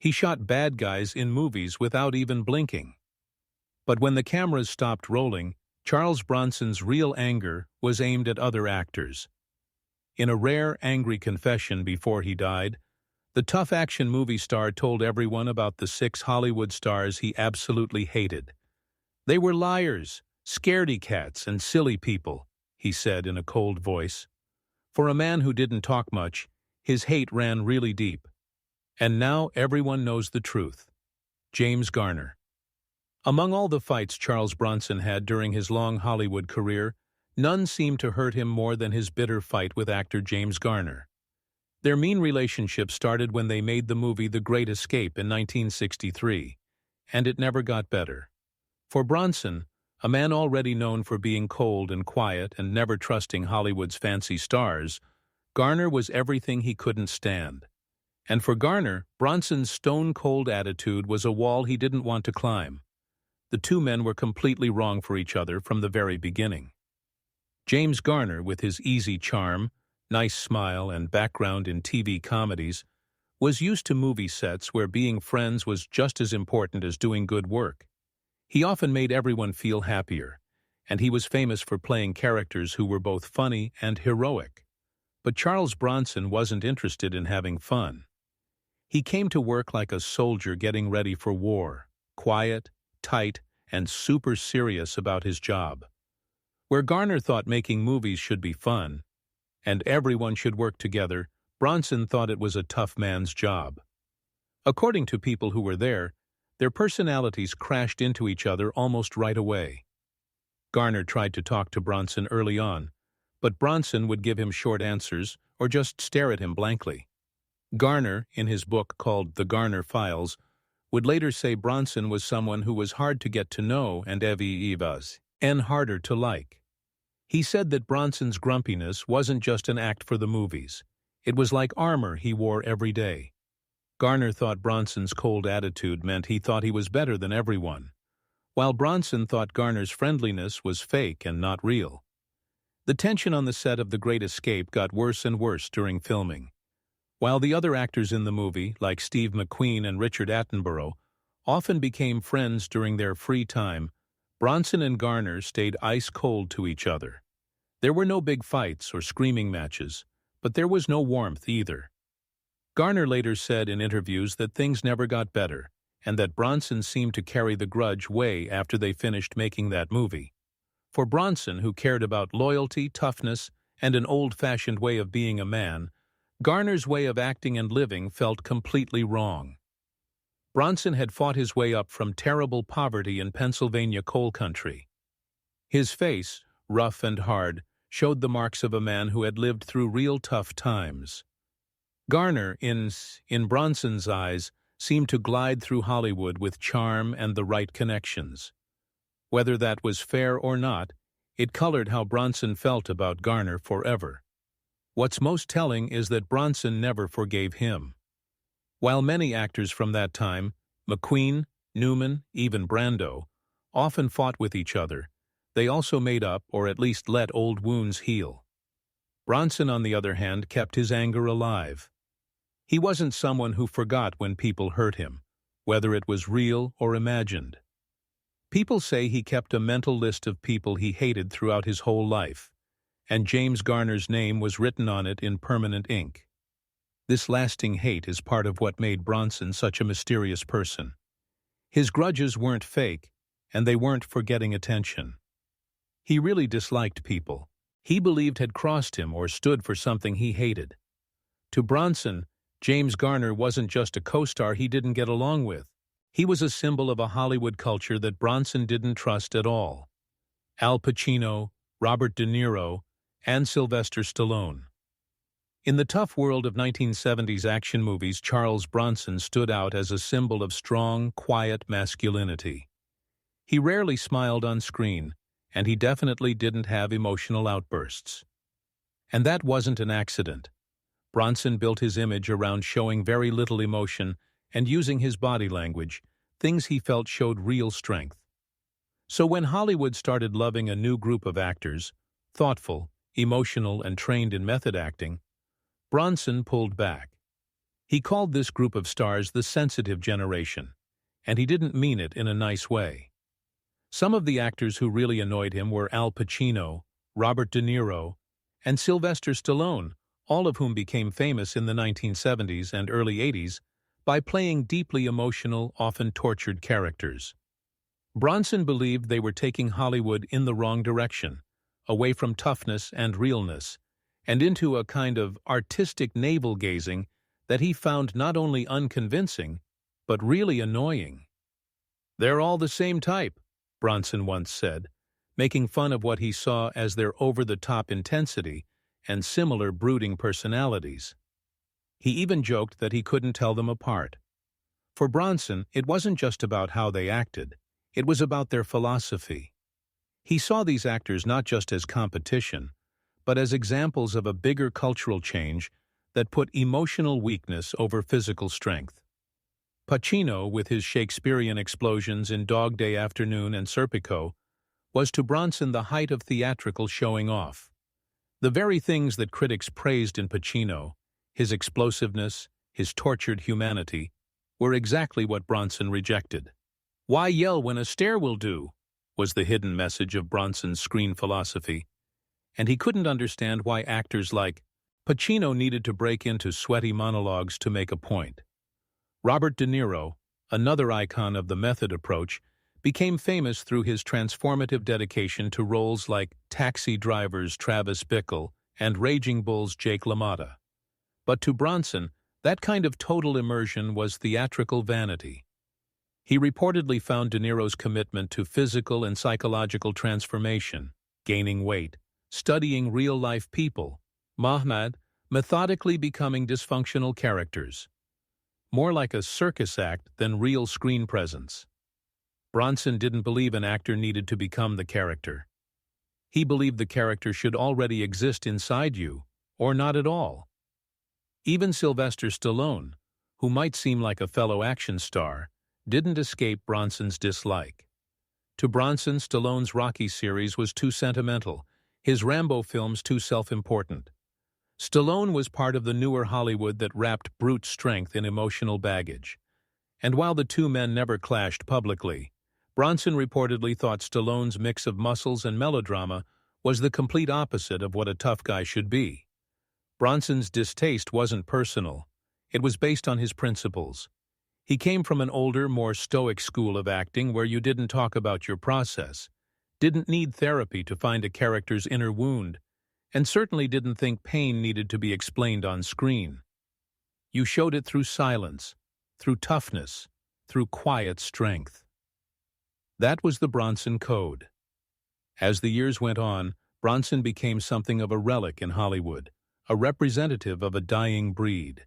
He shot bad guys in movies without even blinking. But when the cameras stopped rolling, Charles Bronson's real anger was aimed at other actors. In a rare, angry confession before he died, the tough action movie star told everyone about the 6 Hollywood stars he absolutely hated. "They were liars, scaredy cats, and silly people," he said in a cold voice. For a man who didn't talk much, his hate ran really deep. And now everyone knows the truth. James Garner. Among all the fights Charles Bronson had during his long Hollywood career, none seemed to hurt him more than his bitter fight with actor James Garner. Their mean relationship started when they made the movie The Great Escape in 1963, and it never got better. For Bronson, a man already known for being cold and quiet and never trusting Hollywood's fancy stars, Garner was everything he couldn't stand. And for Garner, Bronson's stone-cold attitude was a wall he didn't want to climb. The two men were completely wrong for each other from the very beginning. James Garner, with his easy charm, nice smile, and background in TV comedies, was used to movie sets where being friends was just as important as doing good work. He often made everyone feel happier, and he was famous for playing characters who were both funny and heroic. But Charles Bronson wasn't interested in having fun. He came to work like a soldier getting ready for war, quiet, tight, and super serious about his job. Where Garner thought making movies should be fun, and everyone should work together, Bronson thought it was a tough man's job. According to people who were there, their personalities crashed into each other almost right away. Garner tried to talk to Bronson early on, but Bronson would give him short answers or just stare at him blankly. Garner, in his book called The Garner Files, would later say Bronson was someone who was hard to get to know and harder to like. He said that Bronson's grumpiness wasn't just an act for the movies. It was like armor he wore every day. Garner thought Bronson's cold attitude meant he thought he was better than everyone, while Bronson thought Garner's friendliness was fake and not real. The tension on the set of The Great Escape got worse and worse during filming. While the other actors in the movie, like Steve McQueen and Richard Attenborough, often became friends during their free time, Bronson and Garner stayed ice-cold to each other. There were no big fights or screaming matches, but there was no warmth either. Garner later said in interviews that things never got better, and that Bronson seemed to carry the grudge way after they finished making that movie. For Bronson, who cared about loyalty, toughness, and an old-fashioned way of being a man, Garner's way of acting and living felt completely wrong. Bronson had fought his way up from terrible poverty in Pennsylvania coal country. His face, rough and hard, showed the marks of a man who had lived through real tough times. Garner, in Bronson's eyes, seemed to glide through Hollywood with charm and the right connections. Whether that was fair or not, it colored how Bronson felt about Garner forever. What's most telling is that Bronson never forgave him. While many actors from that time, McQueen, Newman, even Brando, often fought with each other, they also made up or at least let old wounds heal. Bronson, on the other hand, kept his anger alive. He wasn't someone who forgot when people hurt him, whether it was real or imagined. People say he kept a mental list of people he hated throughout his whole life, and James Garner's name was written on it in permanent ink. This lasting hate is part of what made Bronson such a mysterious person. His grudges weren't fake, and they weren't for getting attention. He really disliked people he believed had crossed him or stood for something he hated. To Bronson, James Garner wasn't just a co-star he didn't get along with. He was a symbol of a Hollywood culture that Bronson didn't trust at all. Al Pacino, Robert De Niro, and Sylvester Stallone. In the tough world of 1970s action movies, Charles Bronson stood out as a symbol of strong, quiet masculinity. He rarely smiled on screen, and he definitely didn't have emotional outbursts. And that wasn't an accident. Bronson built his image around showing very little emotion and using his body language, things he felt showed real strength. So when Hollywood started loving a new group of actors, thoughtful, emotional, and trained in method acting, Bronson pulled back. He called this group of stars the sensitive generation, and he didn't mean it in a nice way. Some of the actors who really annoyed him were Al Pacino, Robert De Niro, and Sylvester Stallone, all of whom became famous in the 1970s and early 80s by playing deeply emotional, often tortured characters. Bronson believed they were taking Hollywood in the wrong direction, away from toughness and realness, and into a kind of artistic navel-gazing that he found not only unconvincing, but really annoying. "They're all the same type," Bronson once said, making fun of what he saw as their over-the-top intensity and similar brooding personalities. He even joked that he couldn't tell them apart. For Bronson, it wasn't just about how they acted, it was about their philosophy. He saw these actors not just as competition, but as examples of a bigger cultural change that put emotional weakness over physical strength. Pacino, with his Shakespearean explosions in Dog Day Afternoon and Serpico, was to Bronson the height of theatrical showing off. The very things that critics praised in Pacino, his explosiveness, his tortured humanity, were exactly what Bronson rejected. "Why yell when a stare will do?" was the hidden message of Bronson's screen philosophy, and he couldn't understand why actors like Pacino needed to break into sweaty monologues to make a point. Robert De Niro, another icon of the method approach, became famous through his transformative dedication to roles like Taxi Driver's Travis Bickle and Raging Bull's Jake LaMotta. But to Bronson, that kind of total immersion was theatrical vanity. He reportedly found De Niro's commitment to physical and psychological transformation, gaining weight, studying real-life people, methodically becoming dysfunctional characters, more like a circus act than real screen presence. Bronson didn't believe an actor needed to become the character. He believed the character should already exist inside you, or not at all. Even Sylvester Stallone, who might seem like a fellow action star, didn't escape Bronson's dislike. To Bronson, Stallone's Rocky series was too sentimental, his Rambo films too self-important. Stallone was part of the newer Hollywood that wrapped brute strength in emotional baggage. And while the two men never clashed publicly, Bronson reportedly thought Stallone's mix of muscles and melodrama was the complete opposite of what a tough guy should be. Bronson's distaste wasn't personal. It was based on his principles. He came from an older, more stoic school of acting where you didn't talk about your process, didn't need therapy to find a character's inner wound, and certainly didn't think pain needed to be explained on screen. You showed it through silence, through toughness, through quiet strength. That was the Bronson Code. As the years went on, Bronson became something of a relic in Hollywood, a representative of a dying breed.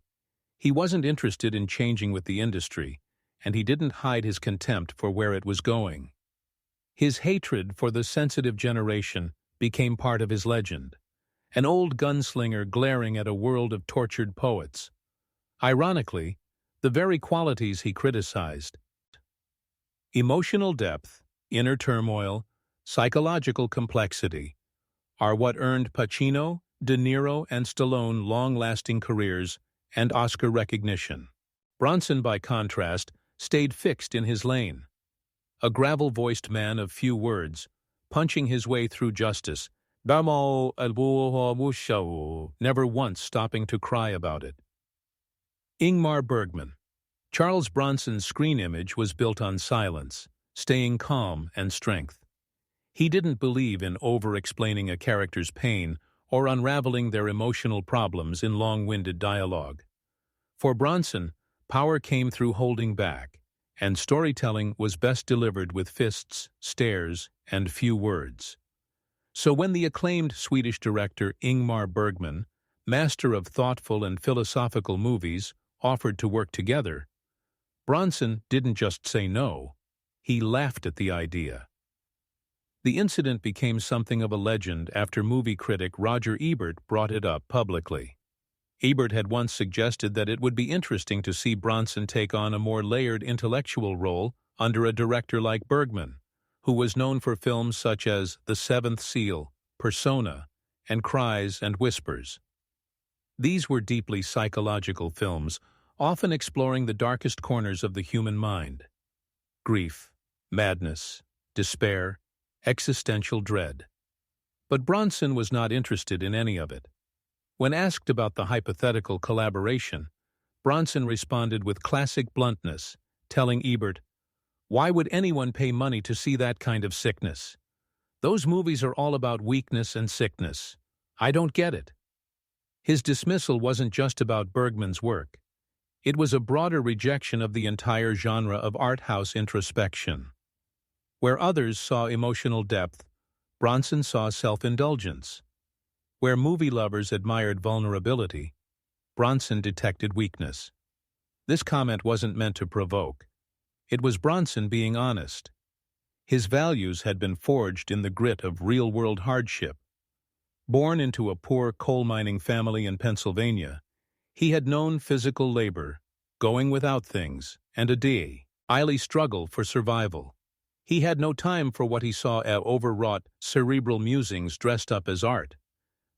He wasn't interested in changing with the industry, and he didn't hide his contempt for where it was going. His hatred for the sensitive generation became part of his legend, an old gunslinger glaring at a world of tortured poets. Ironically, the very qualities he criticized, emotional depth, inner turmoil, psychological complexity, are what earned Pacino, De Niro, and Stallone long-lasting careers and Oscar recognition. Bronson, by contrast, stayed fixed in his lane. A gravel-voiced man of few words, punching his way through justice, never once stopping to cry about it. Ingmar Bergman. Charles Bronson's screen image was built on silence, staying calm and strength. He didn't believe in over-explaining a character's pain or unraveling their emotional problems in long-winded dialogue. For Bronson, power came through holding back, and storytelling was best delivered with fists, stares, and few words. So when the acclaimed Swedish director Ingmar Bergman, master of thoughtful and philosophical movies, offered to work together, Bronson didn't just say no, he laughed at the idea. The incident became something of a legend after movie critic Roger Ebert brought it up publicly. Ebert had once suggested that it would be interesting to see Bronson take on a more layered intellectual role under a director like Bergman, who was known for films such as The Seventh Seal, Persona, and Cries and Whispers. These were deeply psychological films, often exploring the darkest corners of the human mind: grief, madness, despair, existential dread. But Bronson was not interested in any of it. When asked about the hypothetical collaboration, Bronson responded with classic bluntness, telling Ebert, "Why would anyone pay money to see that kind of sickness? Those movies are all about weakness and sickness. I don't get it." His dismissal wasn't just about Bergman's work. It was a broader rejection of the entire genre of art house introspection. Where others saw emotional depth, Bronson saw self-indulgence. Where movie lovers admired vulnerability, Bronson detected weakness. This comment wasn't meant to provoke. It was Bronson being honest. His values had been forged in the grit of real-world hardship. Born into a poor coal-mining family in Pennsylvania, he had known physical labor, going without things, and a daily struggle for survival. He had no time for what he saw as overwrought, cerebral musings dressed up as art.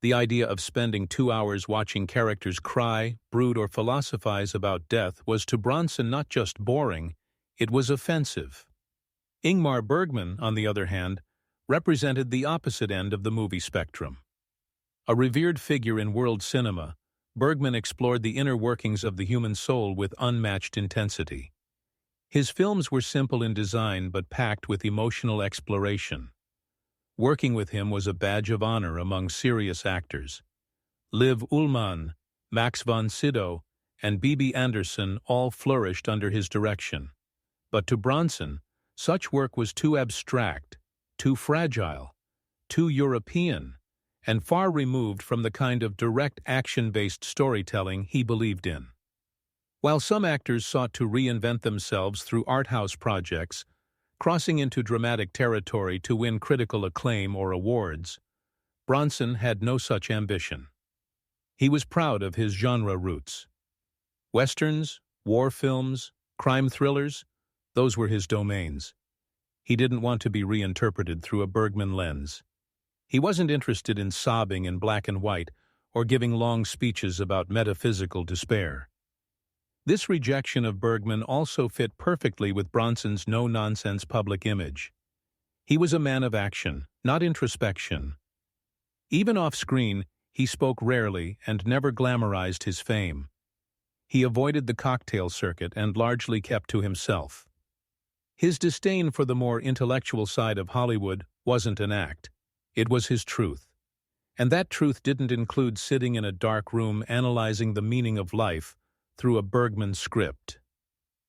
The idea of spending 2 hours watching characters cry, brood, or philosophize about death was to Bronson not just boring, it was offensive. Ingmar Bergman, on the other hand, represented the opposite end of the movie spectrum. A revered figure in world cinema, Bergman explored the inner workings of the human soul with unmatched intensity. His films were simple in design but packed with emotional exploration. Working with him was a badge of honor among serious actors. Liv Ullmann, Max von Sydow, and Bibi Andersson all flourished under his direction. But to Bronson, such work was too abstract, too fragile, too European, and far removed from the kind of direct action-based storytelling he believed in. While some actors sought to reinvent themselves through art house projects, crossing into dramatic territory to win critical acclaim or awards, Bronson had no such ambition. He was proud of his genre roots. Westerns, war films, crime thrillers, those were his domains. He didn't want to be reinterpreted through a Bergman lens. He wasn't interested in sobbing in black and white or giving long speeches about metaphysical despair. This rejection of Bergman also fit perfectly with Bronson's no-nonsense public image. He was a man of action, not introspection. Even off-screen, he spoke rarely and never glamorized his fame. He avoided the cocktail circuit and largely kept to himself. His disdain for the more intellectual side of Hollywood wasn't an act. It was his truth. And that truth didn't include sitting in a dark room analyzing the meaning of life through a Bergman script.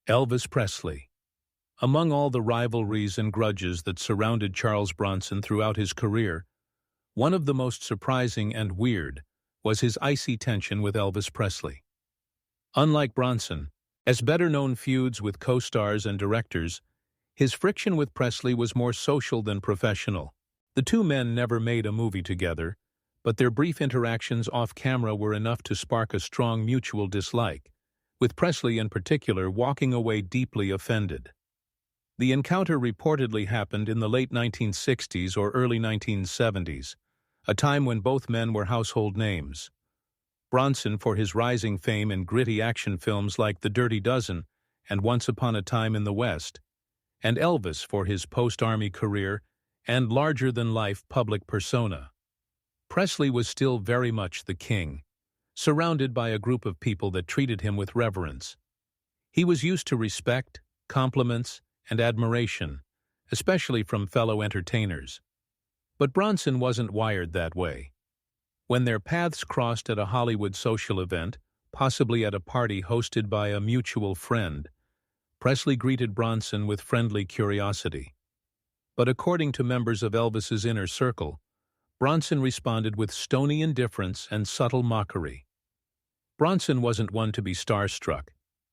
Elvis Presley. Among all the rivalries and grudges that surrounded Charles Bronson throughout his career, one of the most surprising and weird was his icy tension with Elvis Presley. Unlike Bronson, as better-known feuds with co-stars and directors, his friction with Presley was more social than professional. The two men never made a movie together, but their brief interactions off-camera were enough to spark a strong mutual dislike, with Presley in particular walking away deeply offended. The encounter reportedly happened in the late 1960s or early 1970s, a time when both men were household names. Bronson for his rising fame in gritty action films like The Dirty Dozen and Once Upon a Time in the West, and Elvis for his post-Army career and larger-than-life public persona. Presley was still very much the king, surrounded by a group of people that treated him with reverence. He was used to respect, compliments, and admiration, especially from fellow entertainers. But Bronson wasn't wired that way. When their paths crossed at a Hollywood social event, possibly at a party hosted by a mutual friend, Presley greeted Bronson with friendly curiosity. But according to members of Elvis's inner circle, Bronson responded with stony indifference and subtle mockery. Bronson wasn't one to be starstruck,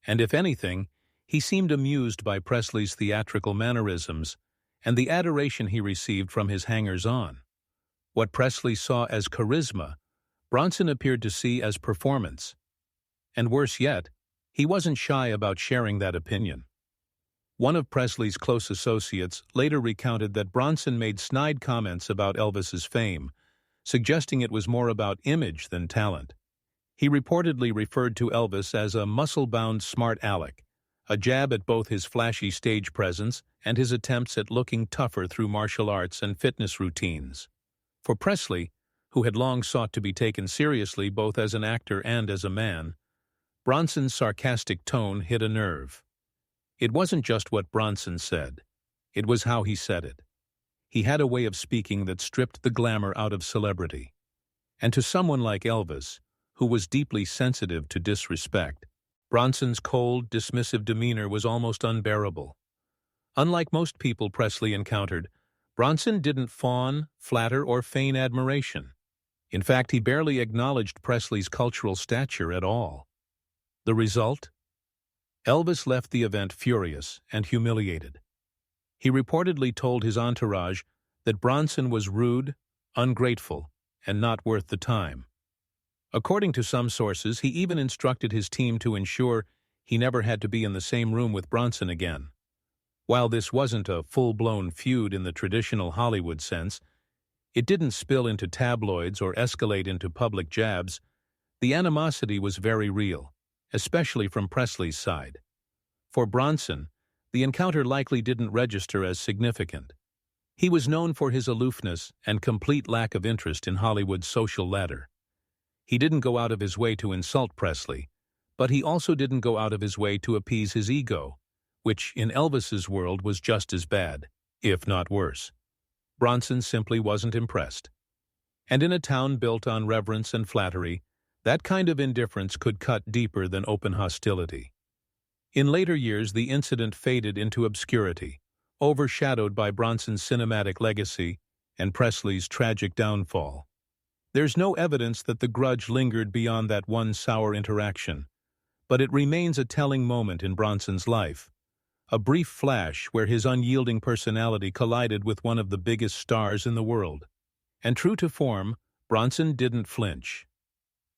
and if anything, he seemed amused by Presley's theatrical mannerisms and the adoration he received from his hangers-on. What Presley saw as charisma, Bronson appeared to see as performance. And worse yet, he wasn't shy about sharing that opinion. One of Presley's close associates later recounted that Bronson made snide comments about Elvis's fame, suggesting it was more about image than talent. He reportedly referred to Elvis as a muscle-bound smart aleck, a jab at both his flashy stage presence and his attempts at looking tougher through martial arts and fitness routines. For Presley, who had long sought to be taken seriously both as an actor and as a man, Bronson's sarcastic tone hit a nerve. It wasn't just what Bronson said. It was how he said it. He had a way of speaking that stripped the glamour out of celebrity. And to someone like Elvis, who was deeply sensitive to disrespect, Bronson's cold, dismissive demeanor was almost unbearable. Unlike most people Presley encountered, Bronson didn't fawn, flatter, or feign admiration. In fact, he barely acknowledged Presley's cultural stature at all. The result? Elvis left the event furious and humiliated. He reportedly told his entourage that Bronson was rude, ungrateful, and not worth the time. According to some sources, he even instructed his team to ensure he never had to be in the same room with Bronson again. While this wasn't a full-blown feud in the traditional Hollywood sense, it didn't spill into tabloids or escalate into public jabs. The animosity was very real, especially from Presley's side. For Bronson, the encounter likely didn't register as significant. He was known for his aloofness and complete lack of interest in Hollywood's social ladder. He didn't go out of his way to insult Presley, but he also didn't go out of his way to appease his ego, which in Elvis's world was just as bad, if not worse. Bronson simply wasn't impressed. And in a town built on reverence and flattery, that kind of indifference could cut deeper than open hostility. In later years, the incident faded into obscurity, overshadowed by Bronson's cinematic legacy and Presley's tragic downfall. There's no evidence that the grudge lingered beyond that one sour interaction, but it remains a telling moment in Bronson's life, a brief flash where his unyielding personality collided with one of the biggest stars in the world. And true to form, Bronson didn't flinch.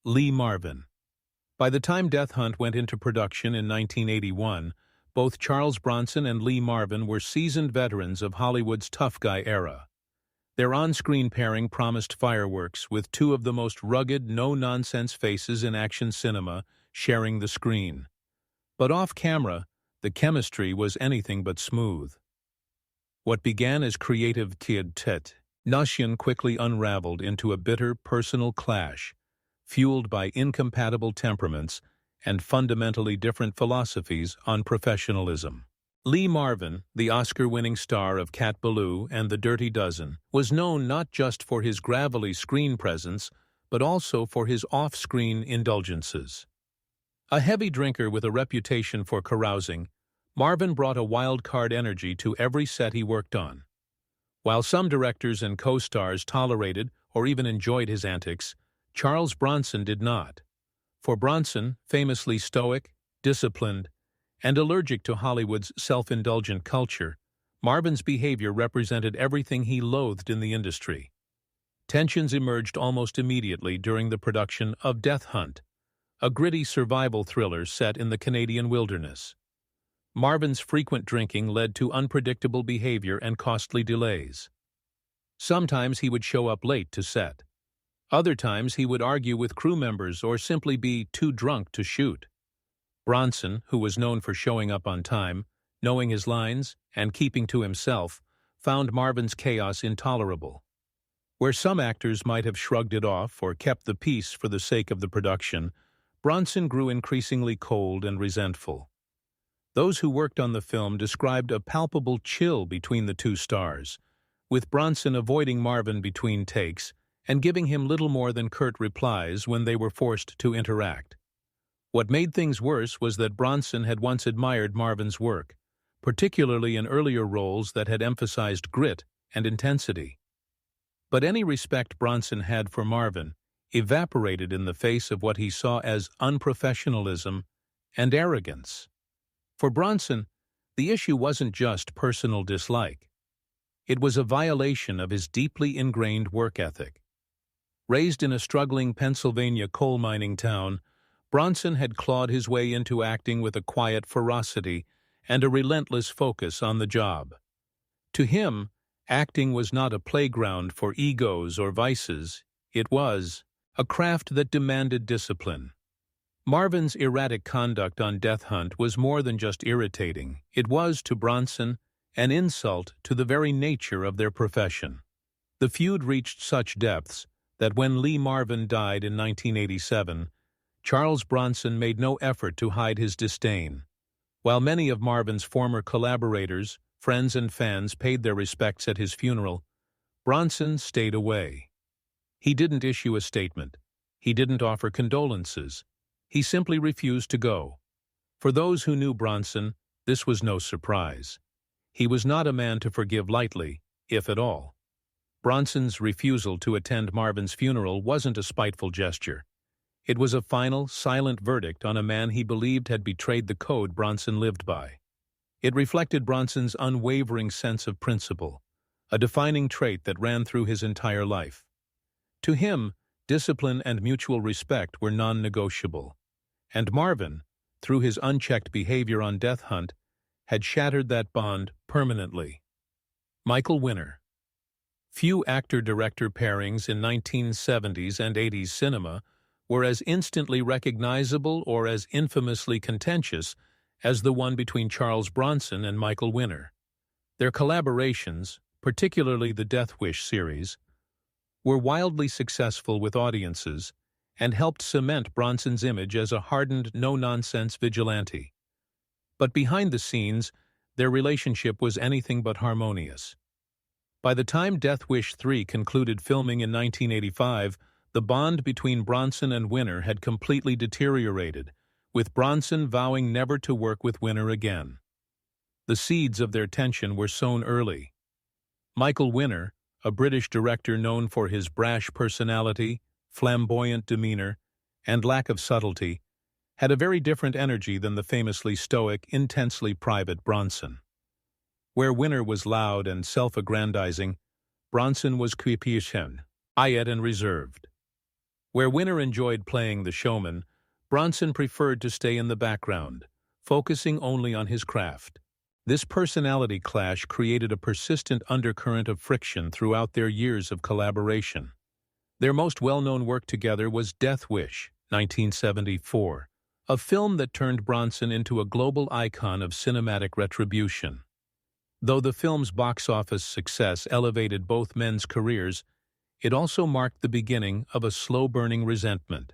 Lee Marvin. By the time Death Hunt went into production in 1981, both Charles Bronson and Lee Marvin were seasoned veterans of Hollywood's tough guy era. Their on-screen pairing promised fireworks, with two of the most rugged, no-nonsense faces in action cinema sharing the screen. But off-camera, the chemistry was anything but smooth. What began as creative tête-à-tête quickly unraveled into a bitter personal clash, fueled by incompatible temperaments and fundamentally different philosophies on professionalism. Lee Marvin, the Oscar-winning star of Cat Ballou and The Dirty Dozen, was known not just for his gravelly screen presence, but also for his off-screen indulgences. A heavy drinker with a reputation for carousing, Marvin brought a wild-card energy to every set he worked on. While some directors and co-stars tolerated or even enjoyed his antics, Charles Bronson did not. For Bronson, famously stoic, disciplined, and allergic to Hollywood's self-indulgent culture, Marvin's behavior represented everything he loathed in the industry. Tensions emerged almost immediately during the production of Death Hunt, a gritty survival thriller set in the Canadian wilderness. Marvin's frequent drinking led to unpredictable behavior and costly delays. Sometimes he would show up late to set. Other times he would argue with crew members or simply be too drunk to shoot. Bronson, who was known for showing up on time, knowing his lines, and keeping to himself, found Marvin's chaos intolerable. Where some actors might have shrugged it off or kept the peace for the sake of the production, Bronson grew increasingly cold and resentful. Those who worked on the film described a palpable chill between the two stars, with Bronson avoiding Marvin between takes and giving him little more than curt replies when they were forced to interact. What made things worse was that Bronson had once admired Marvin's work, particularly in earlier roles that had emphasized grit and intensity. But any respect Bronson had for Marvin evaporated in the face of what he saw as unprofessionalism and arrogance. For Bronson, the issue wasn't just personal dislike. It was a violation of his deeply ingrained work ethic. Raised in a struggling Pennsylvania coal mining town, Bronson had clawed his way into acting with a quiet ferocity and a relentless focus on the job. To him, acting was not a playground for egos or vices. It was a craft that demanded discipline. Marvin's erratic conduct on Death Hunt was more than just irritating. It was, to Bronson, an insult to the very nature of their profession. The feud reached such depths that when Lee Marvin died in 1987, Charles Bronson made no effort to hide his disdain. While many of Marvin's former collaborators, friends and fans paid their respects at his funeral, Bronson stayed away. He didn't issue a statement. He didn't offer condolences. He simply refused to go. For those who knew Bronson, this was no surprise. He was not a man to forgive lightly, if at all. Bronson's refusal to attend Marvin's funeral wasn't a spiteful gesture. It was a final, silent verdict on a man he believed had betrayed the code Bronson lived by. It reflected Bronson's unwavering sense of principle, a defining trait that ran through his entire life. To him, discipline and mutual respect were non-negotiable. And Marvin, through his unchecked behavior on Death Hunt, had shattered that bond permanently. Michael Winner. Few actor-director pairings in 1970s and 80s cinema were as instantly recognizable or as infamously contentious as the one between Charles Bronson and Michael Winner. Their collaborations, particularly the Death Wish series, were wildly successful with audiences and helped cement Bronson's image as a hardened, no-nonsense vigilante. But behind the scenes, their relationship was anything but harmonious. By the time Death Wish 3 concluded filming in 1985, the bond between Bronson and Winner had completely deteriorated, with Bronson vowing never to work with Winner again. The seeds of their tension were sown early. Michael Winner, a British director known for his brash personality, flamboyant demeanor, and lack of subtlety, had a very different energy than the famously stoic, intensely private Bronson. Where Winner was loud and self-aggrandizing, Bronson was quiet and reserved. Where Winner enjoyed playing the showman, Bronson preferred to stay in the background, focusing only on his craft. This personality clash created a persistent undercurrent of friction throughout their years of collaboration. Their most well-known work together was Death Wish, 1974, a film that turned Bronson into a global icon of cinematic retribution. Though the film's box office success elevated both men's careers, it also marked the beginning of a slow-burning resentment.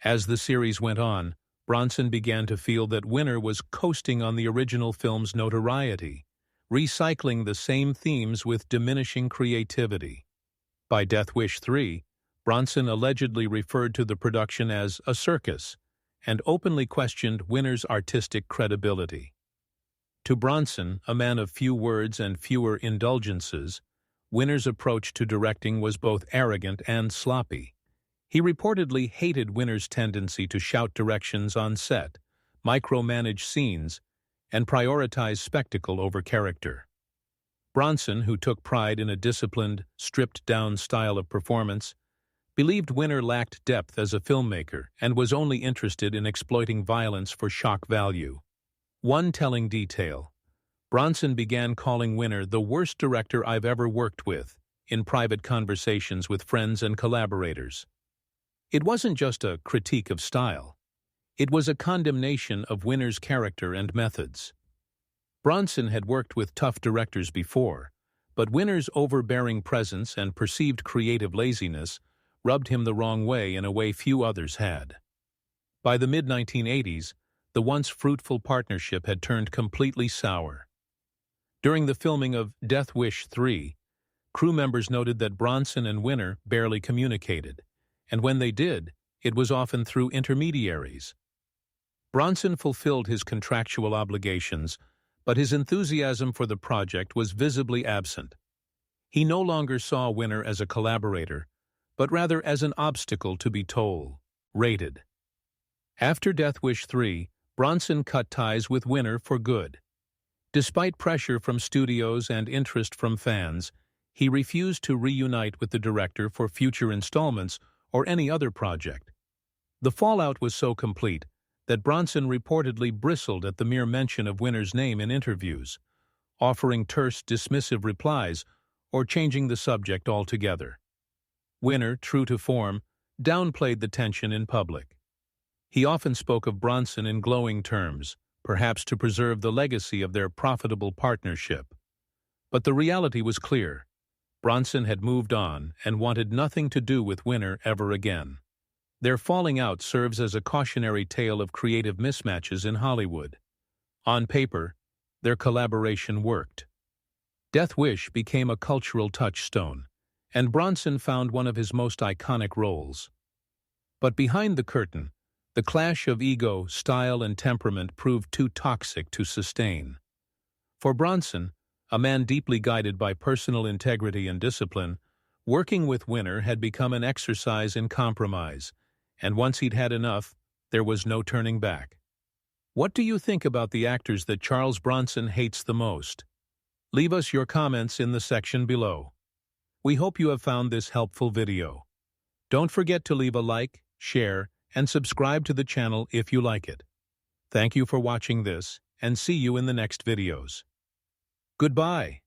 As the series went on, Bronson began to feel that Winner was coasting on the original film's notoriety, recycling the same themes with diminishing creativity. By Death Wish 3, Bronson allegedly referred to the production as a circus and openly questioned Winner's artistic credibility. To Bronson, a man of few words and fewer indulgences, Winner's approach to directing was both arrogant and sloppy. He reportedly hated Winner's tendency to shout directions on set, micromanage scenes, and prioritize spectacle over character. Bronson, who took pride in a disciplined, stripped-down style of performance, believed Winner lacked depth as a filmmaker and was only interested in exploiting violence for shock value. One telling detail: Bronson began calling Winner the worst director I've ever worked with in private conversations with friends and collaborators. It wasn't just a critique of style. It was a condemnation of Winner's character and methods. Bronson had worked with tough directors before, but Winner's overbearing presence and perceived creative laziness rubbed him the wrong way in a way few others had. By the mid-1980s, the once fruitful partnership had turned completely sour. During the filming of Death Wish 3, crew members noted that Bronson and Winner barely communicated, and when they did, it was often through intermediaries. Bronson fulfilled his contractual obligations, but his enthusiasm for the project was visibly absent. He no longer saw Winner as a collaborator, but rather as an obstacle to be rated. After Death Wish 3, Bronson cut ties with Winner for good. Despite pressure from studios and interest from fans, he refused to reunite with the director for future installments or any other project. The fallout was so complete that Bronson reportedly bristled at the mere mention of Winner's name in interviews, offering terse, dismissive replies or changing the subject altogether. Winner, true to form, downplayed the tension in public. He often spoke of Bronson in glowing terms, perhaps to preserve the legacy of their profitable partnership. But the reality was clear. Bronson had moved on and wanted nothing to do with Winner ever again. Their falling out serves as a cautionary tale of creative mismatches in Hollywood. On paper, their collaboration worked. Death Wish became a cultural touchstone, and Bronson found one of his most iconic roles. But behind the curtain, the clash of ego, style, and temperament proved too toxic to sustain. For Bronson, a man deeply guided by personal integrity and discipline, working with Winner had become an exercise in compromise, and once he'd had enough, there was no turning back. What do you think about the actors that Charles Bronson hates the most? Leave us your comments in the section below. We hope you have found this helpful video. Don't forget to leave a like, share, and subscribe to the channel if you like it. Thank you for watching this, and see you in the next videos. Goodbye.